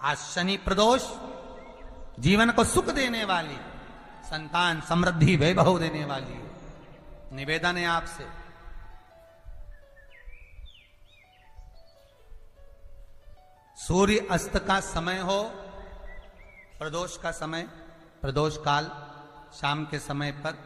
आज शनि प्रदोष जीवन को सुख देने वाली, संतान समृद्धि वैभव देने वाली निवेदन है आपसे। सूर्य अस्त का समय हो, प्रदोष का समय, प्रदोष काल, शाम के समय पर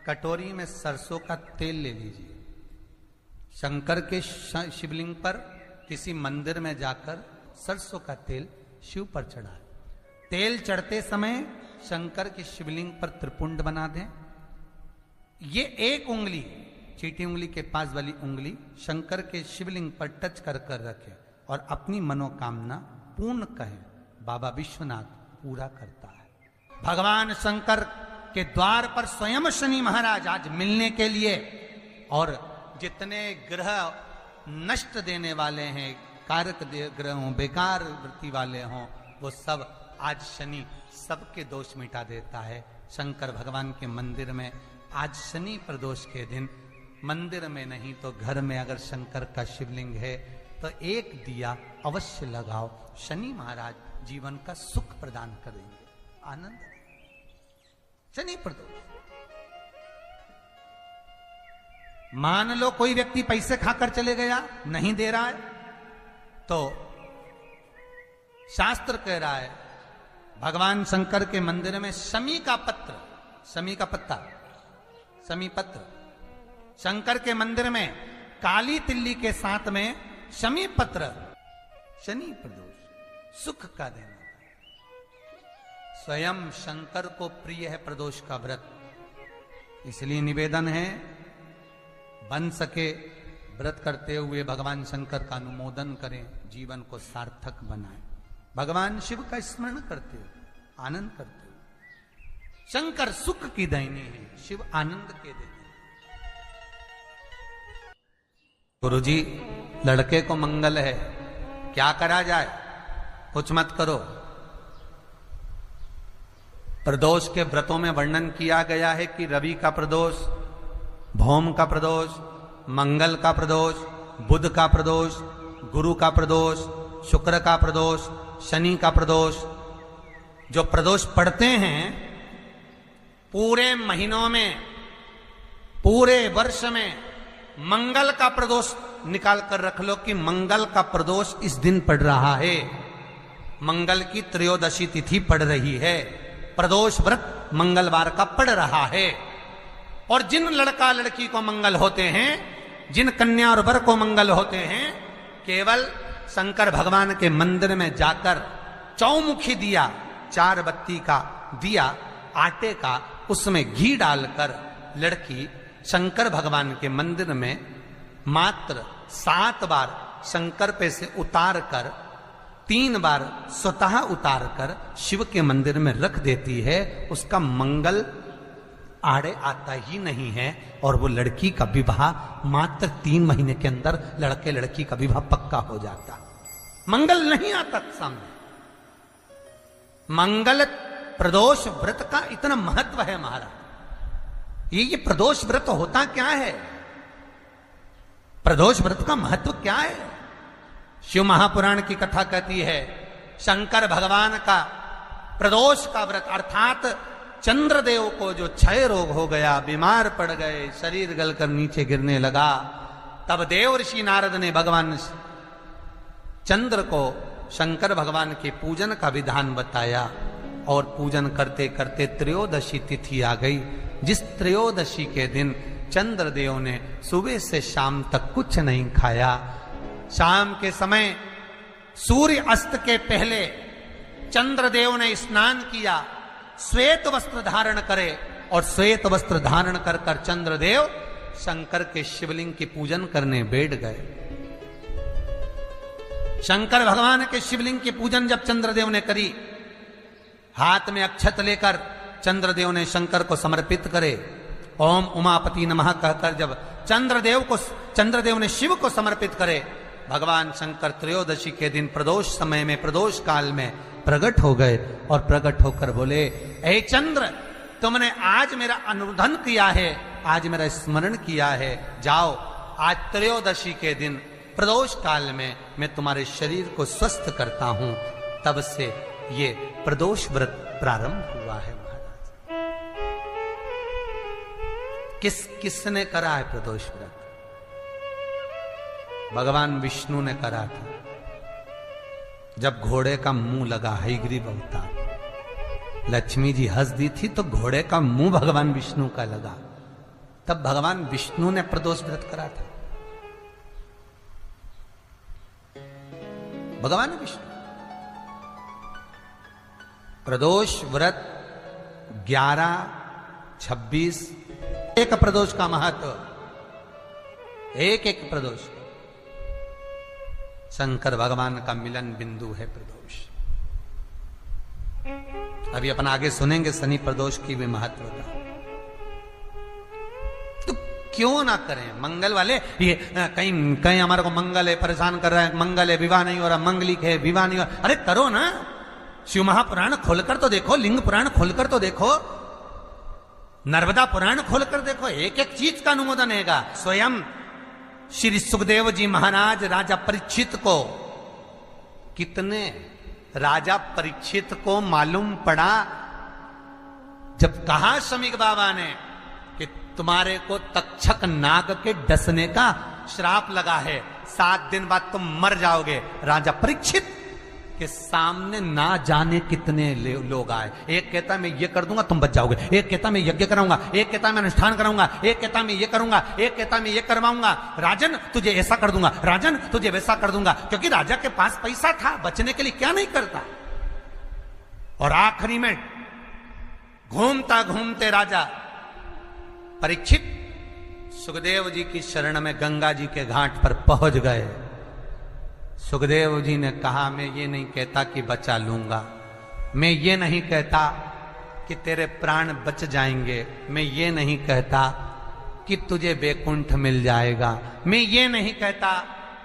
कटोरी में सरसों का तेल ले लीजिए। शंकर के शिवलिंग पर किसी मंदिर में जाकर सरसों का तेल शिव पर चढ़ाए। तेल चढ़ते समय शंकर के शिवलिंग पर त्रिपुंड बना दें। ये एक उंगली, चीटी उंगली के पास वाली उंगली शंकर के शिवलिंग पर टच कर कर रखें और अपनी मनोकामना पूर्ण कहें। बाबा विश्वनाथ पूरा करता है। भगवान शंकर के द्वार पर स्वयं शनि महाराज आज मिलने के लिए, और जितने ग्रह नष्ट देने वाले हैं, कारक ग्रह हों, बेकार वृत्ति वाले हों, वो सब आज शनि सबके दोष मिटा देता है। शंकर भगवान के मंदिर में आज शनि प्रदोष के दिन, मंदिर में नहीं तो घर में अगर शंकर का शिवलिंग है तो एक दिया अवश्य लगाओ। शनि महाराज जीवन का सुख प्रदान करेंगे, आनंद। शनि प्रदोष, मान लो कोई व्यक्ति पैसे खाकर चले गया, नहीं दे रहा है, तो शास्त्र कह रहा है भगवान शंकर के मंदिर में शमी का पत्र, शमी का पत्ता, शमी पत्र, शंकर के मंदिर में काली तिल्ली के साथ में शमी पत्र, शनि प्रदोष सुख का देना। स्वयं शंकर को प्रिय है प्रदोष का व्रत, इसलिए निवेदन है बन सके व्रत करते हुए भगवान शंकर का अनुमोदन करें, जीवन को सार्थक बनाएं। भगवान शिव का स्मरण करते हो, आनंद करते हो। शंकर सुख की देने है, शिव आनंद के देने। गुरुजी, लड़के को मंगल है, क्या करा जाए? कुछ मत करो। प्रदोष के व्रतों में वर्णन किया गया है कि रवि का प्रदोष, भौम का प्रदोष, मंगल का प्रदोष, बुध का प्रदोष, गुरु का प्रदोष, शुक्र का प्रदोष, शनि का प्रदोष। जो प्रदोष पड़ते हैं पूरे महीनों में, पूरे वर्ष में, मंगल का प्रदोष निकाल कर रख लो कि मंगल का प्रदोष इस दिन पड़ रहा है, मंगल की त्रयोदशी तिथि पड़ रही है, प्रदोष व्रत मंगलवार का पड़ रहा है। और जिन लड़का लड़की को मंगल होते हैं, जिन कन्या और वर को मंगल होते हैं, केवल शंकर भगवान के मंदिर में जाकर चौमुखी दिया, 4 बत्ती का दिया आटे का, उसमें घी डालकर लड़की शंकर भगवान के मंदिर में मात्र 7 बार शंकर पे से उतार कर, 3 बार स्वतः उतार कर शिव के मंदिर में रख देती है। उसका मंगल आड़े आता ही नहीं है और वो लड़की का विवाह मात्र 3 महीने के अंदर लड़के लड़की का विवाह पक्का हो जाता। मंगल नहीं आता सामने। मंगल प्रदोष व्रत का इतना महत्व है महाराज। ये प्रदोष व्रत होता क्या है? प्रदोष व्रत का महत्व क्या है? शिव महापुराण की कथा कहती है शंकर भगवान का प्रदोष का व्रत, अर्थात चंद्रदेव को जो क्षय रोग हो गया, बीमार पड़ गए, शरीर गलकर नीचे गिरने लगा, तब देव ऋषि नारद ने भगवान चंद्र को शंकर भगवान के पूजन का विधान बताया। और पूजन करते करते त्रयोदशी तिथि आ गई, जिस त्रयोदशी के दिन चंद्रदेव ने सुबह से शाम तक कुछ नहीं खाया। शाम के समय सूर्य अस्त के पहले चंद्रदेव ने स्नान किया, श्वेत वस्त्र धारण करे, और श्वेत वस्त्र धारण कर कर चंद्रदेव शंकर के शिवलिंग की पूजन करने बैठ गए। शंकर भगवान के शिवलिंग की पूजन जब चंद्रदेव ने करी, हाथ में अक्षत लेकर चंद्रदेव ने शंकर को समर्पित करे, ओम उमापति नमः कहकर जब चंद्रदेव ने शिव को समर्पित करे, भगवान शंकर त्रयोदशी के दिन प्रदोष समय में, प्रदोष काल में प्रकट हो गए और प्रकट होकर बोले, ऐ चंद्र, तुमने आज मेरा अनुरोधन किया है, आज मेरा स्मरण किया है, जाओ आज त्रयोदशी के दिन प्रदोष काल में मैं तुम्हारे शरीर को स्वस्थ करता हूं। तब से ये प्रदोष व्रत प्रारंभ हुआ है महाराज। किसने करा है प्रदोष व्रत? भगवान विष्णु ने करा था। जब घोड़े का मुंह लगा हयग्रीव अवतार, लक्ष्मी जी हंस दी थी तो घोड़े का मुंह भगवान विष्णु का लगा, तब भगवान विष्णु ने प्रदोष व्रत करा था। भगवान विष्णु प्रदोष व्रत 11, 26 एक प्रदोष का महत्व, एक प्रदोष शंकर भगवान का मिलन बिंदु है प्रदोष। अभी अपन आगे सुनेंगे शनि प्रदोष की भी महत्वता। तो क्यों ना करें मंगल वाले? ये कहीं कहीं हमारे को मंगल है परेशान कर रहा है, मंगल है विवाह नहीं हो रहा, मंगलिक है विवाह नहीं हो रहा। अरे करो ना, शिव महापुराण खोलकर तो देखो, लिंग पुराण खोलकर तो देखो, नर्मदा पुराण खोलकर देखो, एक एक चीज का अनुमोदन हैगा। स्वयं श्री सुखदेव जी महाराज राजा परीक्षित को, कितने राजा परीक्षित को मालूम पड़ा जब कहा शमीक बाबा ने कि तुम्हारे को तक्षक नाग के डसने का श्राप लगा है, 7 दिन बाद तुम मर जाओगे। राजा परीक्षित के सामने ना जाने कितने लोग आए। एक कहता मैं ये कर दूंगा तुम बच जाओगे, एक कहता मैं यज्ञ कराऊंगा, एक कहता मैं अनुष्ठान कराऊंगा, एक कहता मैं ये करूंगा, एक कहता मैं ये करवाऊंगा। राजन तुझे ऐसा कर दूंगा, राजन तुझे वैसा कर दूंगा, क्योंकि राजा के पास पैसा था, बचने के लिए क्या नहीं करता। और आखिरी में घूमता घूमते राजा परीक्षित सुखदेव जी की शरण में गंगा जी के घाट पर पहुंच गए। सुखदेव जी ने कहा मैं ये नहीं कहता कि बचा लूंगा, मैं ये नहीं कहता कि तेरे प्राण बच जाएंगे, मैं ये नहीं कहता कि तुझे वैकुंठ मिल जाएगा, मैं ये नहीं कहता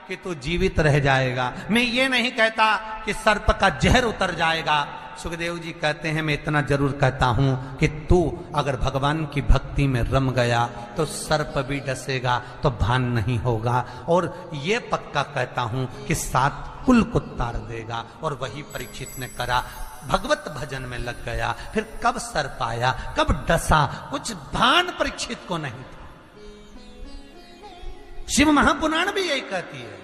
कि तू जीवित रह जाएगा, मैं ये नहीं कहता कि सर्प का जहर उतर जाएगा। सुखदेव जी कहते हैं मैं इतना जरूर कहता हूं कि तू अगर भगवान की भक्ति में रम गया तो सर्प भी डसेगा तो भान नहीं होगा, और ये पक्का कहता हूं कि 7 कुल को तार देगा। और वही परीक्षित ने करा, भगवत भजन में लग गया। फिर कब सर्प आया, कब डसा, कुछ भान परीक्षित को नहीं था। शिव महापुराण भी यही कहती है,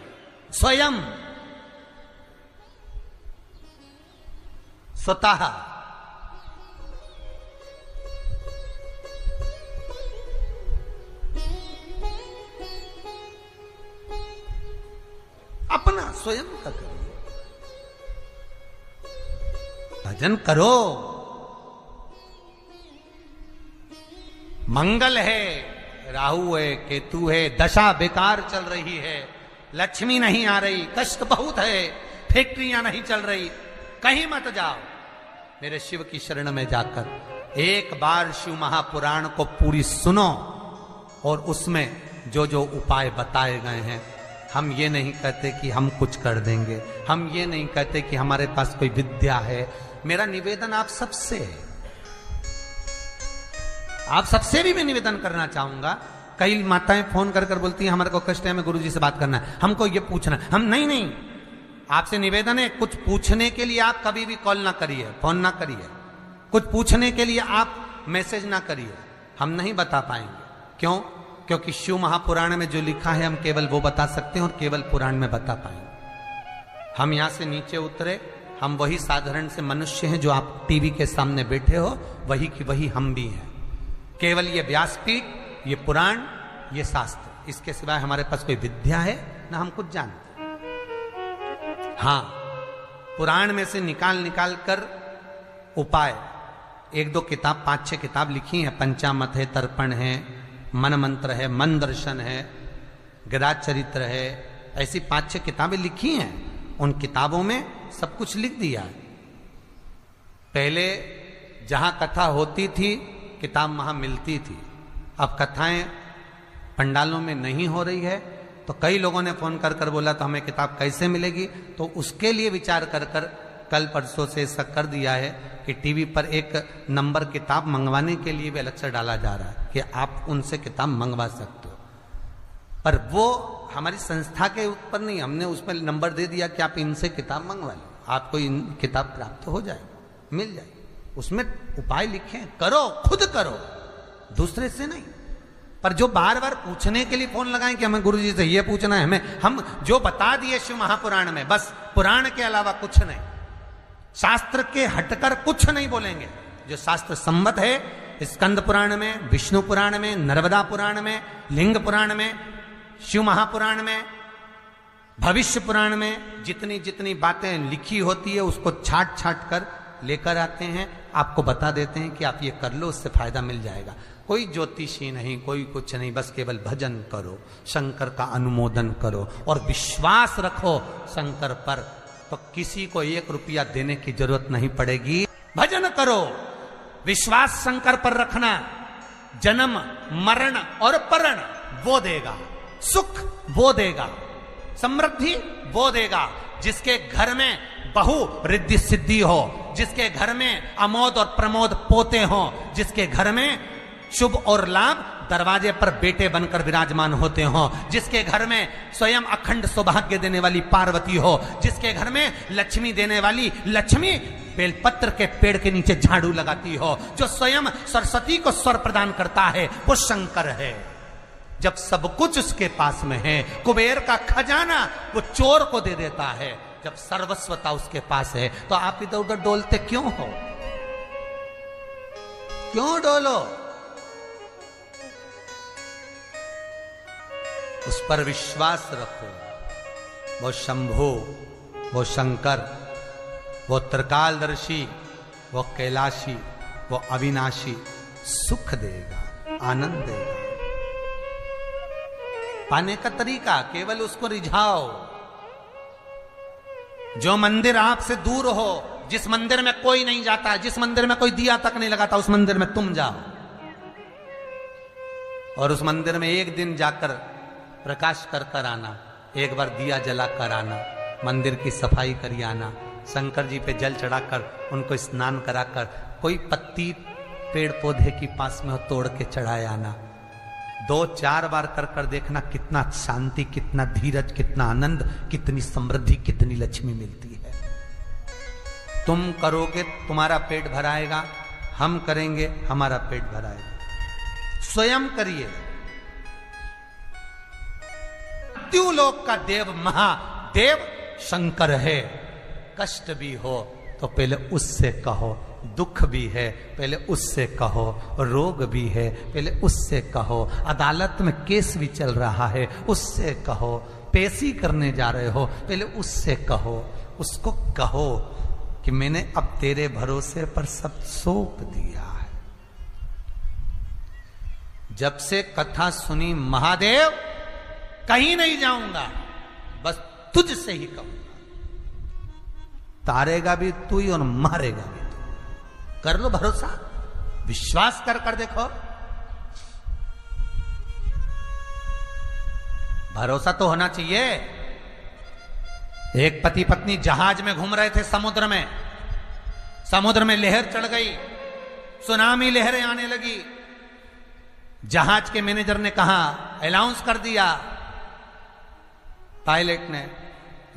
स्वयं स्वतः अपना स्वयं का करिए, भजन करो। मंगल है, राहु है, केतु है, दशा बेकार चल रही है, लक्ष्मी नहीं आ रही, कष्ट बहुत है, फैक्ट्रियां नहीं चल रही, कहीं मत जाओ। मेरे शिव की शरण में जाकर एक बार शिव महापुराण को पूरी सुनो, और उसमें जो जो उपाय बताए गए हैं, हम ये नहीं कहते कि हम कुछ कर देंगे, हम ये नहीं कहते कि हमारे पास कोई विद्या है। मेरा निवेदन आप सबसे है, आप सबसे भी मैं निवेदन करना चाहूंगा। कई माताएं फोन कर कर बोलती हैं हमारे को कष्ट है, हमें गुरुजी से बात करना है, हमको ये पूछना है। हम नहीं, आपसे निवेदन है, कुछ पूछने के लिए आप कभी भी कॉल ना करिए, फोन ना करिए, कुछ पूछने के लिए आप मैसेज ना करिए, हम नहीं बता पाएंगे। क्यों? क्योंकि शिव महापुराण में जो लिखा है हम केवल वो बता सकते हैं और केवल पुराण में बता पाएंगे। हम यहां से नीचे उतरे, हम वही साधारण से मनुष्य हैं जो आप टीवी के सामने बैठे हो, वही की वही हम भी हैं। केवल ये व्यासपीठ, ये पुराण, ये शास्त्र, इसके सिवाय हमारे पास कोई विद्या है ना हम कुछ जानते। हाँ, पुराण में से निकाल कर उपाय 1-2 किताब, 5-6 किताब लिखी है। पंचामत है, तर्पण है, मन मंत्र है, मन दर्शन है, गदा चरित्र है, ऐसी 5-6 किताबें लिखी हैं। उन किताबों में सब कुछ लिख दिया है। पहले जहां कथा होती थी किताब वहां मिलती थी, अब कथाएं पंडालों में नहीं हो रही है, तो कई लोगों ने फोन कर कर बोला तो हमें किताब कैसे मिलेगी। तो उसके लिए विचार कर कर कल परसों से ऐसा कर दिया है कि टीवी पर एक नंबर किताब मंगवाने के लिए भी अलग से डाला जा रहा है कि आप उनसे किताब मंगवा सकते हो। पर वो हमारी संस्था के ऊपर नहीं, हमने उसमें नंबर दे दिया कि आप इनसे किताब मंगवा लो। आपको किताब प्राप्त हो जाए, मिल जाए। उसमें उपाय लिखे, करो, खुद करो, दूसरे से नहीं। पर जो बार बार पूछने के लिए फोन लगाएं कि हमें गुरुजी से ये पूछना है, हमें हम जो बता दिए शिव महापुराण में, बस पुराण के अलावा कुछ नहीं, शास्त्र के हटकर कुछ नहीं बोलेंगे। जो शास्त्र सम्मत है, स्कंद पुराण में, विष्णु पुराण में, नर्मदा पुराण में, लिंग पुराण में, शिव महापुराण में, भविष्य पुराण में जितनी जितनी बातें लिखी होती है उसको छाट छाट कर लेकर आते हैं, आपको बता देते हैं कि आप ये कर लो, उससे फायदा मिल जाएगा। कोई ज्योतिषी नहीं, कोई कुछ नहीं, बस केवल भजन करो, शंकर का अनुमोदन करो और विश्वास रखो शंकर पर, तो किसी को 1 रुपया देने की जरूरत नहीं पड़ेगी। भजन करो, विश्वास शंकर पर रखना, जन्म मरण और परण वो देगा, सुख वो देगा, समृद्धि वो देगा। जिसके घर में बहु रिद्धि सिद्धि हो, जिसके घर में अमोद और प्रमोद पोते हो, जिसके घर में शुभ और लाभ दरवाजे पर बेटे बनकर विराजमान होते हो, जिसके घर में स्वयं अखंड सौभाग्य देने वाली पार्वती हो, जिसके घर में लक्ष्मी देने वाली लक्ष्मी बेलपत्र के पेड़ के नीचे झाड़ू लगाती हो, जो स्वयं सरस्वती को स्वर प्रदान करता है, वो शंकर है। जब सब कुछ उसके पास में है, कुबेर का खजाना वो चोर को दे देता है, जब सर्वस्वता उसके पास है, तो आप इधर उधर डोलते क्यों हो? क्यों डोलो? उस पर विश्वास रखो। वो शंभु, वो शंकर, वो त्रिकालदर्शी, वो कैलाशी, वो अविनाशी सुख देगा, आनंद देगा। पाने का तरीका केवल उसको रिझाओ। जो मंदिर आपसे दूर हो, जिस मंदिर में कोई नहीं जाता, जिस मंदिर में कोई दिया तक नहीं लगाता, उस मंदिर में तुम जाओ और उस मंदिर में एक दिन जाकर प्रकाश कर कर आना, एक बार दिया जला कर आना, मंदिर की सफाई करी आना, शंकर जी पे जल चढ़ाकर उनको स्नान कराकर, कोई पत्ती पेड़ पौधे की पास में हो तोड़ के चढ़ाए आना। 2-4 बार कर कर देखना कितना शांति, कितना धीरज, कितना आनंद, कितनी समृद्धि, कितनी लक्ष्मी मिलती है। तुम करोगे तुम्हारा पेट भराएगा, हम करेंगे हमारा पेट भराएगा। स्वयं करिए। मृत्युलोक का देव महादेव शंकर है। कष्ट भी हो तो पहले उससे कहो, दुख भी है पहले उससे कहो, रोग भी है पहले उससे कहो, अदालत में केस भी चल रहा है उससे कहो, पेशी करने जा रहे हो पहले उससे कहो। उसको कहो कि मैंने अब तेरे भरोसे पर सब सौंप दिया है। जब से कथा सुनी महादेव, कहीं नहीं जाऊंगा, बस तुझसे ही कहूंगा। तारेगा भी तू ही और मारेगा भी तू। कर लो भरोसा, विश्वास कर कर देखो। भरोसा तो होना चाहिए। एक पति पत्नी जहाज में घूम रहे थे समुद्र में, समुद्र में लहर चढ़ गई, सुनामी लहरें आने लगी। जहाज के मैनेजर ने कहा, अनाउंस कर दिया पायलट ने,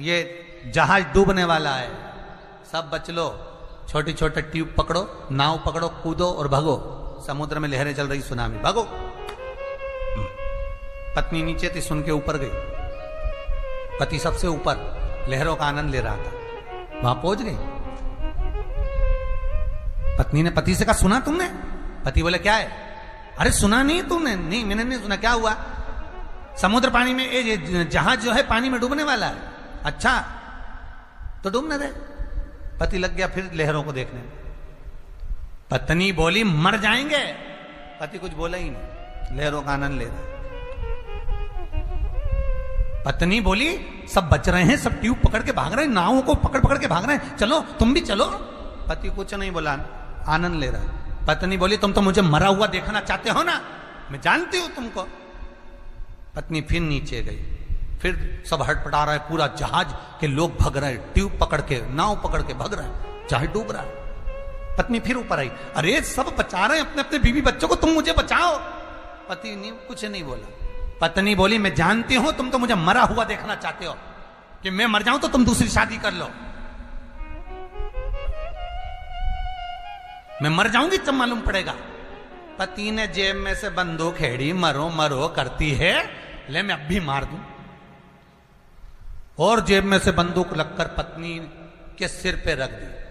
ये जहाज डूबने वाला है, सब बच लो, छोटी छोटे ट्यूब पकड़ो, नाव पकड़ो, कूदो और भागो, समुद्र में लहरें चल रही, सुनामी, भागो। पत्नी नीचे थी, सुन के ऊपर गई, पति सबसे ऊपर लहरों का आनंद ले रहा था, वहां पहुंच गई। पत्नी ने पति से कहा, सुना तुमने? पति बोले, क्या है? अरे सुना नहीं तुमने? नहीं, मैंने नहीं सुना। क्या हुआ? समुद्र पानी में, ये जहाज जो है पानी में डूबने वाला है। अच्छा, तो डूबने दे। पति लग गया फिर लहरों को देखने। पत्नी बोली, मर जाएंगे। पति कुछ बोला ही नहीं, लहरों का आनंद ले रहा। पत्नी बोली, सब बच रहे हैं, सब ट्यूब पकड़ के भाग रहे हैं, नावों को पकड़ पकड़ के भाग रहे हैं, चलो तुम भी चलो। पति कुछ नहीं बोला, आनंद ले रहा है। पत्नी बोली, तुम तो मुझे मरा हुआ देखना चाहते हो ना, मैं जानती हूं तुमको। पत्नी फिर नीचे गई, फिर सब हटपटा रहा है, पूरा जहाज के लोग भग रहे हैं, ट्यूब पकड़ के, नाव पकड़ के भग रहे हैं, जहाज डूब रहा है। पत्नी फिर ऊपर आई, अरे सब बचा रहे हैं अपने अपने बीवी बच्चों को, तुम मुझे बचाओ। पति ने कुछ नहीं बोला। पत्नी बोली, मैं जानती हूं तुम तो मुझे मरा हुआ देखना चाहते हो, कि मैं मर जाऊं तो तुम दूसरी शादी कर लो। मैं मर जाऊंगी तब मालूम पड़ेगा। पति ने जेब में से बंदूक हेड़ी, मरो मरो करती है, ले मैं अब भी मार दूं। और जेब में से बंदूक लगकर पत्नी के सिर पे रख दी।